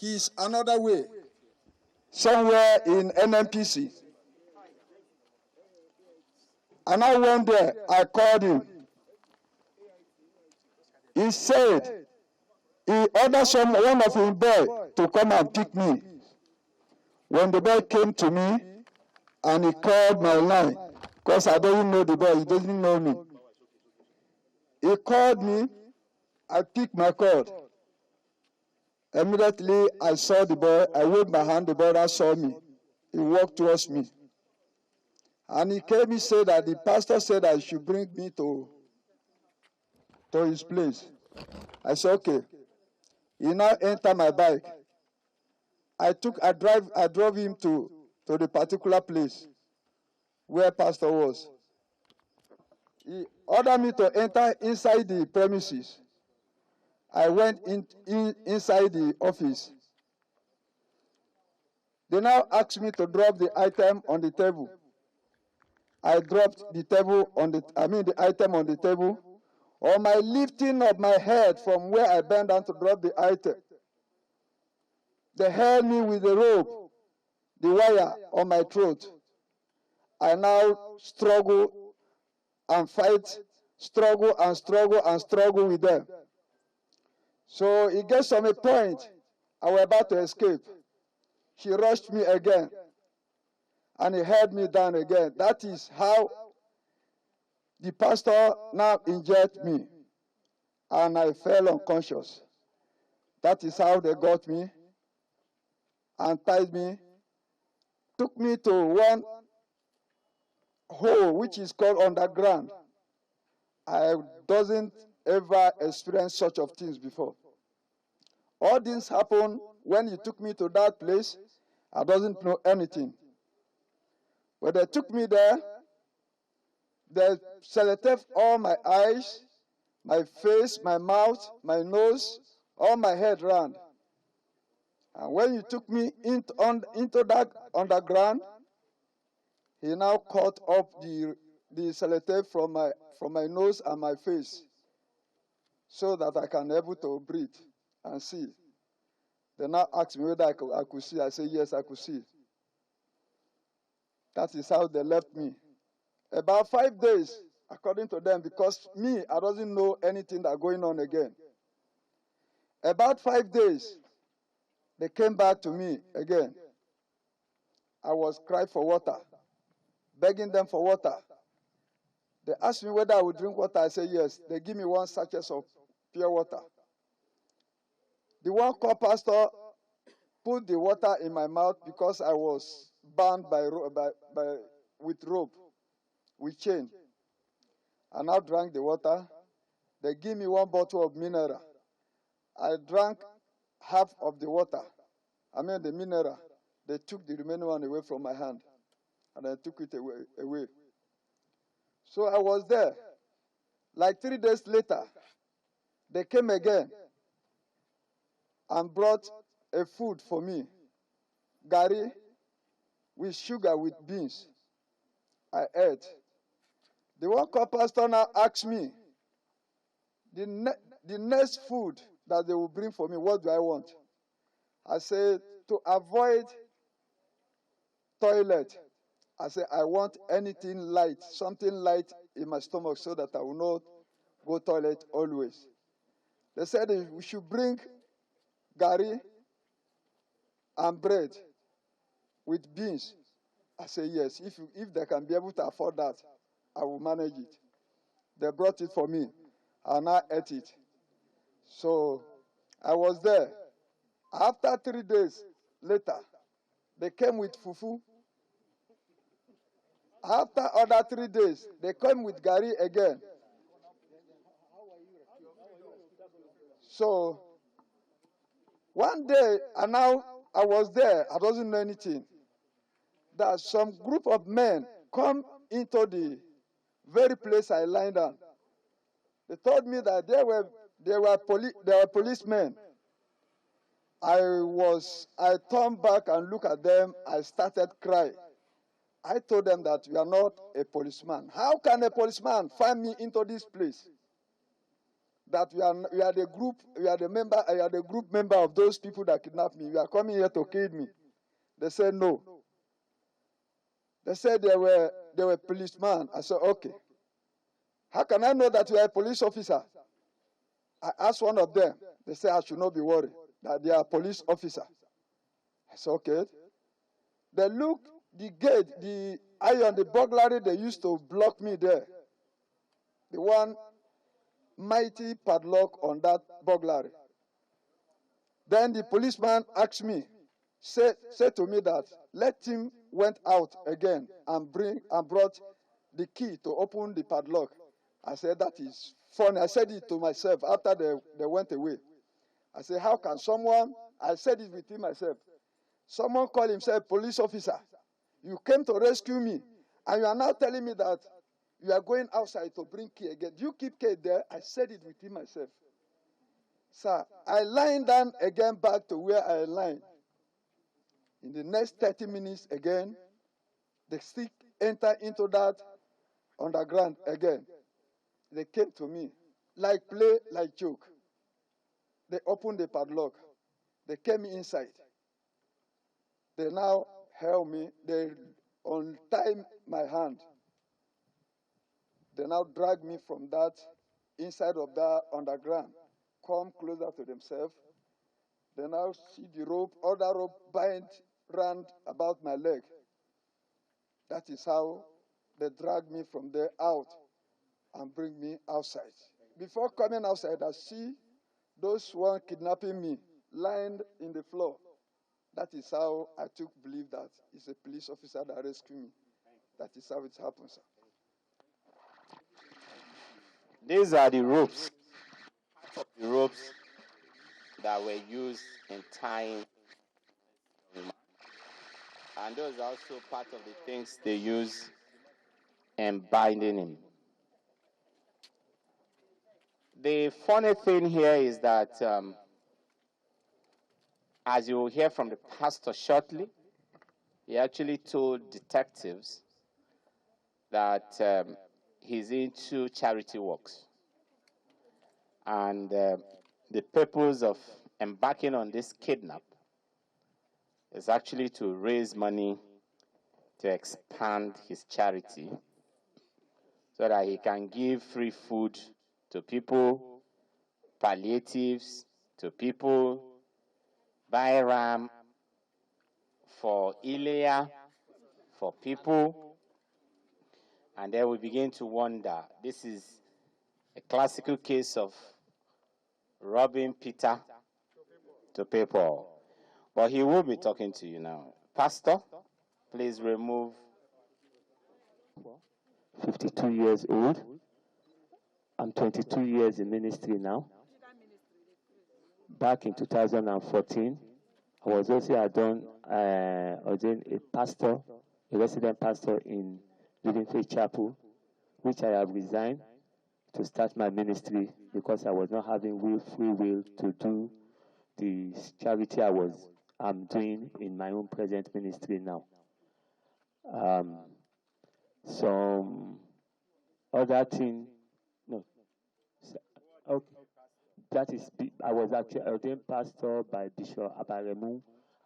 He's another way, somewhere in NNPC. And I went there, I called him. He said he ordered one of his boys to come and pick me. When the boy came to me and he called my line, because I don't know the boy, he doesn't know me. He called me, I picked my call. Immediately I saw the boy, I waved my hand, the boy saw me. He walked towards me. And he came and said that the pastor said I should bring me to his place. I said, okay. He now entered my bike. I drove him to the particular place where pastor was. He ordered me to enter inside the premises. I went inside the office. They now asked me to drop the item on the table. I dropped the item on the table. On my lifting of my head from where I bent down to drop the item, they held me with the rope, the wire on my throat. I now struggle and fight, struggle with them. So it gets to a point, I was about to escape. She rushed me again, and he held me down again. That is how the pastor now injected me, and I fell unconscious. That is how they got me and tied me, took me to one hole which is called underground. I doesn't ever experience such of things before. All this happened when he took me to that place. I doesn't know anything. When they took me there, they selected all my eyes, my face, my mouth, my nose, all my head round. And when you took me into that underground, he now cut up the selective from my nose and my face so that I can be able to breathe and see. They now asked me whether I could see. I said, yes, I could see. That is how they left me. About 5 days, according to them, because me, I doesn't know anything that's going on again. About 5 days, they came back to me again. I was crying for water, begging them for water. They asked me whether I would drink water. I said yes. They give me one sachet of pure water. The one called pastor put the water in my mouth because I was bound with rope, with chain. I now drank the water. They give me one bottle of mineral. I drank half of the water. The mineral. They took the remaining one away from my hand, and I took it away. So I was there. Like 3 days later, they came again and brought a food for me, gari with sugar with beans. I ate. The one called pastor now asked me, the next food that they will bring for me, what do I want? I said, to avoid toilet, I said, I want anything light, something light in my stomach so that I will not go toilet always. They said we should bring gari and bread with beans. I said, yes, if they can be able to afford that, I will manage it. They brought it for me, and I ate it. So I was there. After 3 days later, they came with fufu. After other 3 days, they came with gari again. So one day, and now I was there, I doesn't know anything, that some group of men come into the very place I lined down. They told me that they were policemen. I turned back and looked at them. I started crying. I told them that we are not a policeman. How can a policeman find me into this place? that you are the group member of those people that kidnapped me. You are coming here to kill me. They said no. They said they were policemen. I said, okay. How can I know that you are a police officer? I asked one of them. They said I should not be worried, that they are police officer. I said, okay. They looked the gate, the iron, the burglary they used to block me there. The one mighty padlock on that burglary. Then the policeman asked me, said to me that let him went out again and brought the key to open the padlock. I said, that is funny. I said it to myself after they went away. I said, how can someone, I said it within myself, someone call himself police officer. You came to rescue me, and you are now telling me that you are going outside to bring key again. Do you keep key there? I said it within myself. Sir, I lined down again back to where I lined. In the next 30 minutes again, the stick entered into that underground again. They came to me, like play, like joke. They opened the padlock. They came inside. They now held me. They untied my hand. They now drag me from that inside of that underground, come closer to themselves. They now see the rope, other rope bind round about my leg. That is how they drag me from there out and bring me outside. Before coming outside, I see those one kidnapping me lying in the floor. That is how I took belief that it's a police officer that rescued me. That is how it happens, sir. These are the ropes. The ropes that were used in tying. And those are also part of the things they use in binding him. The funny thing here is that, as you will hear from the pastor shortly, he actually told detectives that he's into charity works. And the purpose of embarking on this kidnap is actually to raise money to expand his charity so that he can give free food to people, palliatives to people, buy ram for Ilea for people. And then we begin to wonder, this is a classical case of robbing Peter to pay Paul. But he will be talking to you now. Pastor, please remove. 52 years old. I'm 22 years in ministry now. Back in 2014, I was also ordained a pastor, a resident pastor in Living Faith Chapel, which I have resigned to start my ministry because I was not having free will to do the charity I'm doing in my own present ministry now. Some other thing, no, okay. That is, I was actually ordained pastor by Bishop Abaremu.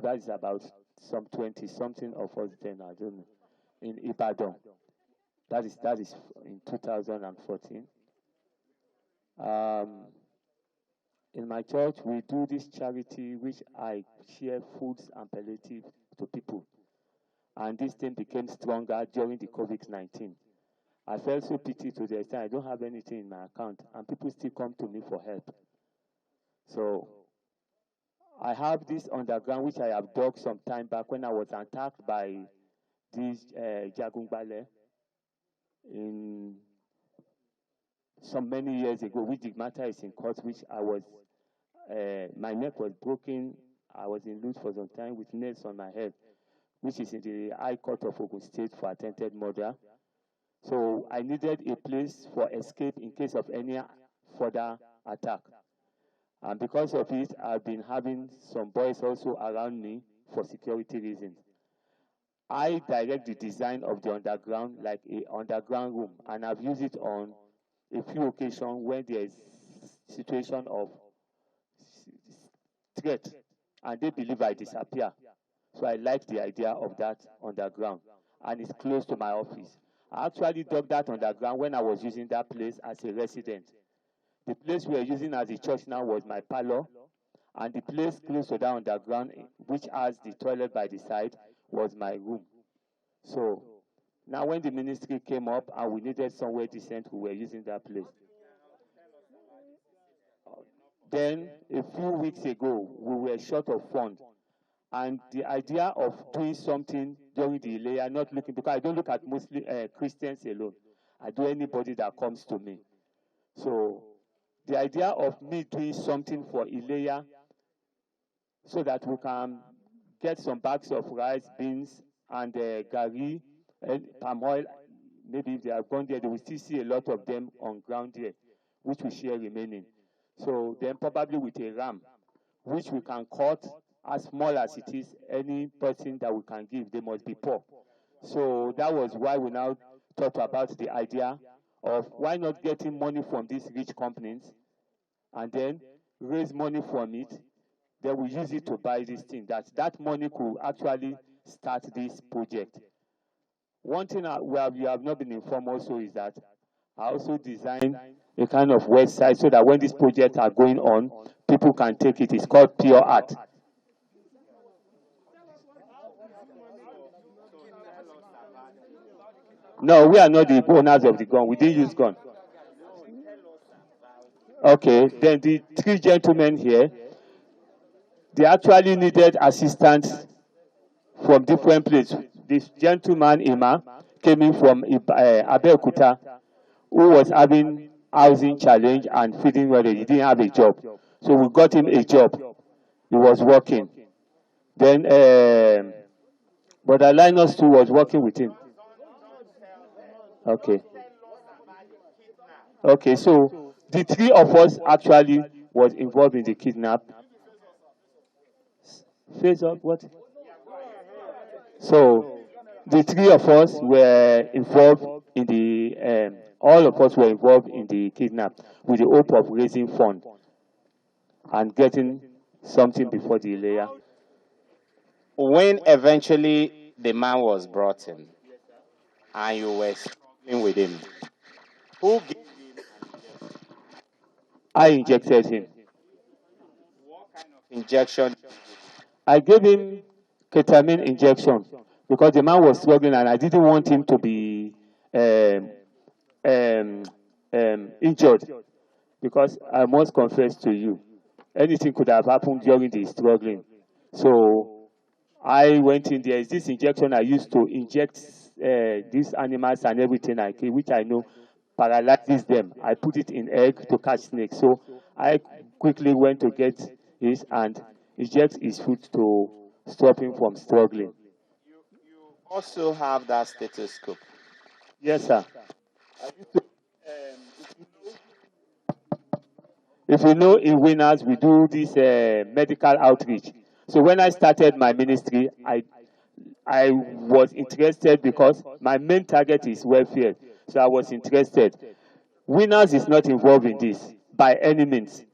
That is about some 20-something of us then, I don't know, in Ibadan. That is in 2014. In my church, we do this charity which I share foods and palliative to people. And this thing became stronger during the COVID-19. I felt so pity to the extent I don't have anything in my account, and people still come to me for help. So I have this underground which I have dug some time back when I was attacked by this Jagungbale in some many years ago, which the matter is in court, which I was, my neck was broken. I was in loot for some time with nails on my head, which is in the High Court of Ogun State for attempted murder. So I needed a place for escape in case of any further attack. And because of it, I've been having some boys also around me for security reasons. I direct the design of the underground like an underground room, and I've used it on a few occasions when there's situation of threat, and they believe I disappear. So I like the idea of that underground, and it's close to my office. I actually dug that underground when I was using that place as a resident. The place we are using as a church now was my parlor, and the place close to that underground, which has the toilet by the side, was my room. So now when the ministry came up and we needed somewhere decent, we were using that place. Then a few weeks ago, we were short of funds. And the idea of doing something during the Ileya, not looking, because I don't look at Muslim Christians alone. I do anybody that comes to me. So the idea of me doing something for Ileya so that we can get some bags of rice, beans, and gari, and palm oil. Maybe if they have gone there, they will still see a lot of them on ground there, which we share remaining. So then probably with a ram, which we can cut as small as it is, any person that we can give, they must be poor. So that was why we now thought about the idea of why not getting money from these rich companies and then raise money from it, then we use it to buy this thing. That money could actually start this project. One thing you have not been informed also is that I also designed a kind of website so that when these projects are going on, people can take it. It's called Pure Art. No, we are not the owners of the gun. We didn't use gun. Okay, then the three gentlemen here, they actually needed assistance from different places. This gentleman, Ima, came in from Abeokuta, who was having housing challenge and feeding well. He didn't have a job. So we got him a job. He was working. Then Brother Linus too was working with him. Okay. Okay, so the three of us actually was involved in the kidnap. Face up, what? So the three of us were involved in the, all of us were involved in the kidnap with the hope of raising funds and getting something before the layer. When eventually the man was brought in and you were struggling with him, who gave I injected him. what kind of injection? I gave him ketamine injection because the man was struggling and I didn't want him to be injured, because I must confess to you, anything could have happened during the struggling. So I went in there. Is this injection I used to inject these animals and everything I kill, which I know paralyzes them. I put it in egg to catch snakes. So I quickly went to get his and inject his foot to stop him from struggling. You also have that stethoscope. Yes, sir. If you know, in Winners, we do this medical outreach. So when I started my ministry, I was interested because my main target is welfare. So I was interested. Winners is not involved in this by any means.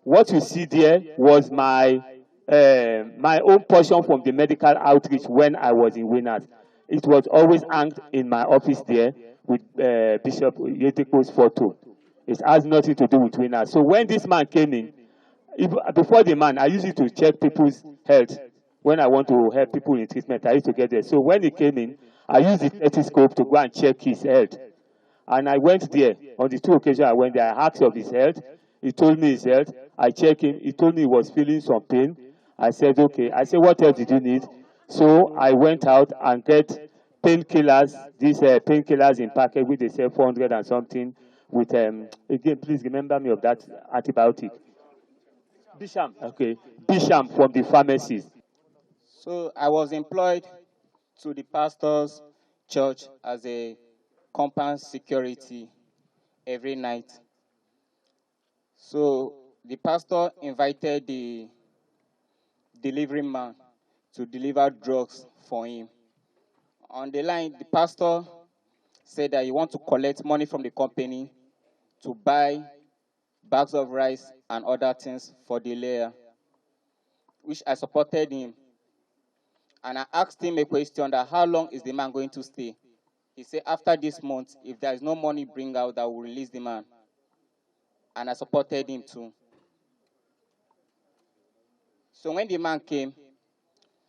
What you see there was my own portion from the medical outreach when I was in Winners. It was always hanged in my office there with Bishop Yeteko's photo. It has nothing to do with Winners. So when this man came in, before the man, I used it to check people's health. When I want to help people in treatment, I used to get there. So when he came in, I used the stethoscope to go and check his health. And I went there. On the two occasions I went there, I asked of his health. He told me his health. I checked him. He told me he was feeling some pain. I said, okay. I said, what else did you need? So I went out and get painkillers, these painkillers in packet, which they sell 400 and something, with, again, please remember me of that antibiotic. Bisham, okay. Bisham from the pharmacies. So I was employed to the pastor's church as a compound security every night. So the pastor invited the delivery man to deliver drugs for him. On the line, the pastor said that he wants to collect money from the company to buy bags of rice, and other things for the layer, which I supported him. And I asked him a question that how long is the man going to stay? He said, after this month, if there is no money bring out, that will release the man. And I supported him too. So when the man came,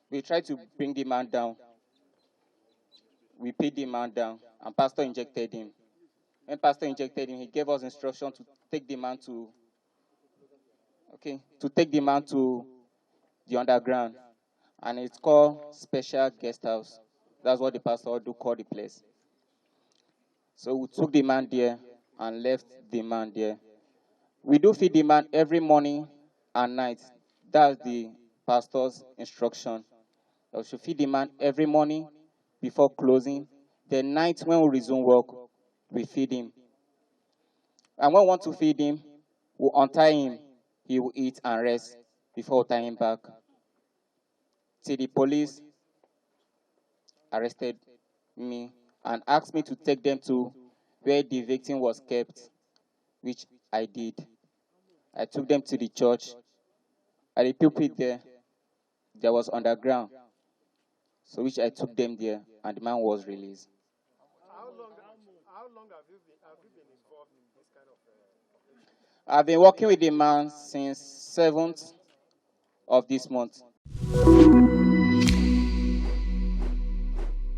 we tried to bring the man down. We paid the man down, and Pastor injected him. When Pastor injected him, he gave us instruction to take the man to the underground. And it's called Special Guest House. That's what the pastor do call the place. So we took the man there and left the man there. We do feed the man every morning and night. That's the pastor's instruction. We should feed the man every morning before closing. The night when we resume work, we feed him. And when we want to feed him, we untie him. He will eat and rest before we tie him back. Till the police arrested me and asked me to take them to where the victim was kept, which I did. I took them to the church. At the pulpit there was underground. So which I took them there, and the man was released. How long have you been involved in this kind of operation? I've been working with the man since 7th of this month.